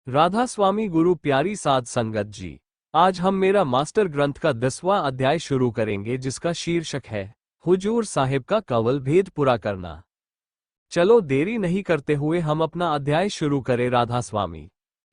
राधा स्वामी गुरु प्यारी साध संगत जी, आज हम मेरा मास्टर ग्रंथ का 10वां अध्याय शुरू करेंगे जिसका शीर्षक है हुजूर साहिब का कंवल भेद पूरा करना। चलो देरी नहीं करते हुए हम अपना अध्याय शुरू करें। राधा स्वामी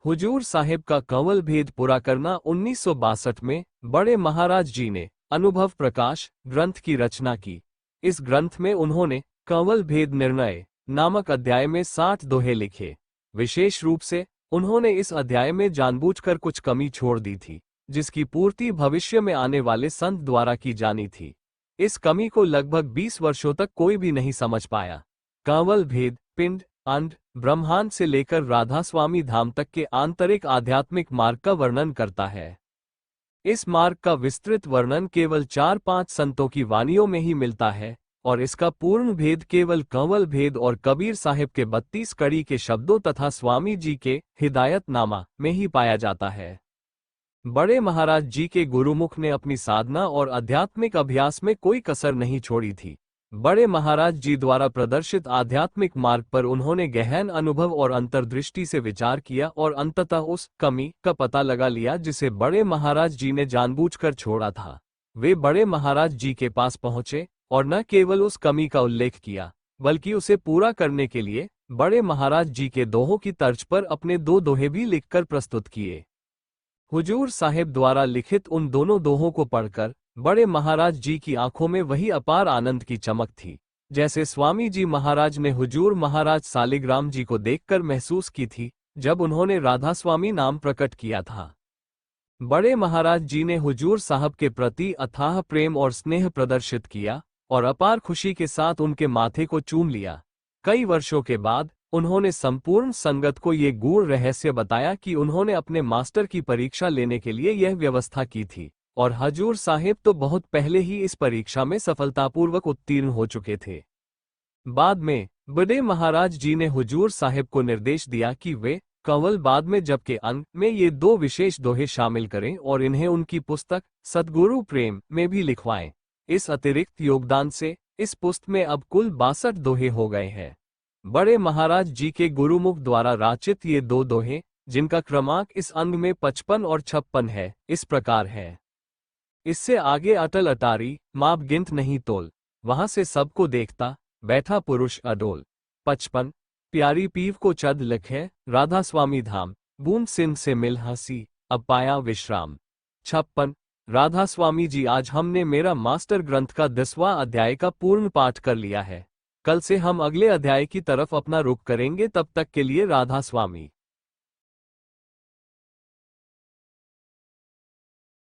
हुजूर साहिब का कंवल भेद पूरा करना 1962 में बड़े महाराज जी ने अनुभव प्रकाश ग्रंथ की रचना की। इस ग्रंथ में उन्होंने कंवल भेद निर्णय नामक अध्याय में 60 दोहे लिखे। विशेष रूप से उन्होंने इस अध्याय में जानबूझकर कुछ कमी छोड़ दी थी जिसकी पूर्ति भविष्य में आने वाले संत द्वारा की जानी थी। इस कमी को लगभग 20 वर्षों तक कोई भी नहीं समझ पाया। कंवल भेद पिंड अंड ब्रह्मांड से लेकर राधा स्वामी धाम तक के आंतरिक आध्यात्मिक मार्ग का वर्णन करता है। इस मार्ग का विस्तृत वर्णन केवल 4-5 संतों की वाणियों में ही मिलता है और इसका पूर्ण भेद केवल कंवल भेद और कबीर साहिब के 32 कड़ी के शब्दों तथा स्वामी जी के हिदायतनामा में ही पाया जाता है। बड़े महाराज जी के गुरुमुख ने अपनी साधना और आध्यात्मिक अभ्यास में कोई कसर नहीं छोड़ी थी। बड़े महाराज जी द्वारा प्रदर्शित आध्यात्मिक मार्ग पर उन्होंने गहन अनुभव और अंतर्दृष्टि से विचार किया और अंततः उस कमी का पता लगा लिया जिसे बड़े महाराज जी ने जानबूझकर छोड़ा था। वे बड़े महाराज जी के पास पहुंचे और न केवल उस कमी का उल्लेख किया बल्कि उसे पूरा करने के लिए बड़े महाराज जी के दोहों की तर्ज पर अपने 2 दोहे भी लिखकर प्रस्तुत किए। हुजूर साहिब द्वारा लिखित उन दोनों दोहों को पढ़कर बड़े महाराज जी की आंखों में वही अपार आनंद की चमक थी जैसे स्वामी जी महाराज ने हुजूर महाराज सालिग्राम जी को देखकर महसूस की थी जब उन्होंने राधा स्वामी नाम प्रकट किया था। बड़े महाराज जी ने हुजूर साहब के प्रति अथाह प्रेम और स्नेह प्रदर्शित किया और अपार खुशी के साथ उनके माथे को चूम लिया। कई वर्षों के बाद उन्होंने संपूर्ण संगत को ये गूढ़ रहस्य बताया कि उन्होंने अपने मास्टर की परीक्षा लेने के लिए यह व्यवस्था की थी और हजूर साहिब तो बहुत पहले ही इस परीक्षा में सफलतापूर्वक उत्तीर्ण हो चुके थे। बाद में बड़े महाराज जी ने हुजूर साहिब को निर्देश दिया कि वे कंवल बाद में जबकि अंत में ये 2 विशेष दोहे शामिल करें और इन्हें उनकी पुस्तक सद्गुरु प्रेम में भी लिखवाएं। इस अतिरिक्त योगदान से इस पुस्तक में अब कुल 62 दोहे हो गए हैं। बड़े महाराज जी के गुरुमुख द्वारा रचित ये 2 दोहे जिनका क्रमांक इस अंग में 55 और 56 है इस प्रकार है। इससे आगे अटल अटारी माप गिनत नहीं तोल, वहां से सबको देखता बैठा पुरुष अडोल। 55 प्यारी पीव को चद लिखे राधा स्वामी धाम, बूंद सिंध से मिल हंसी अब पाया विश्राम। 56 राधा स्वामी जी, आज हमने मेरा मास्टर ग्रंथ का 10वां अध्याय का पूर्ण पाठ कर लिया है। कल से हम अगले अध्याय की तरफ अपना रुख करेंगे। तब तक के लिए राधा स्वामी।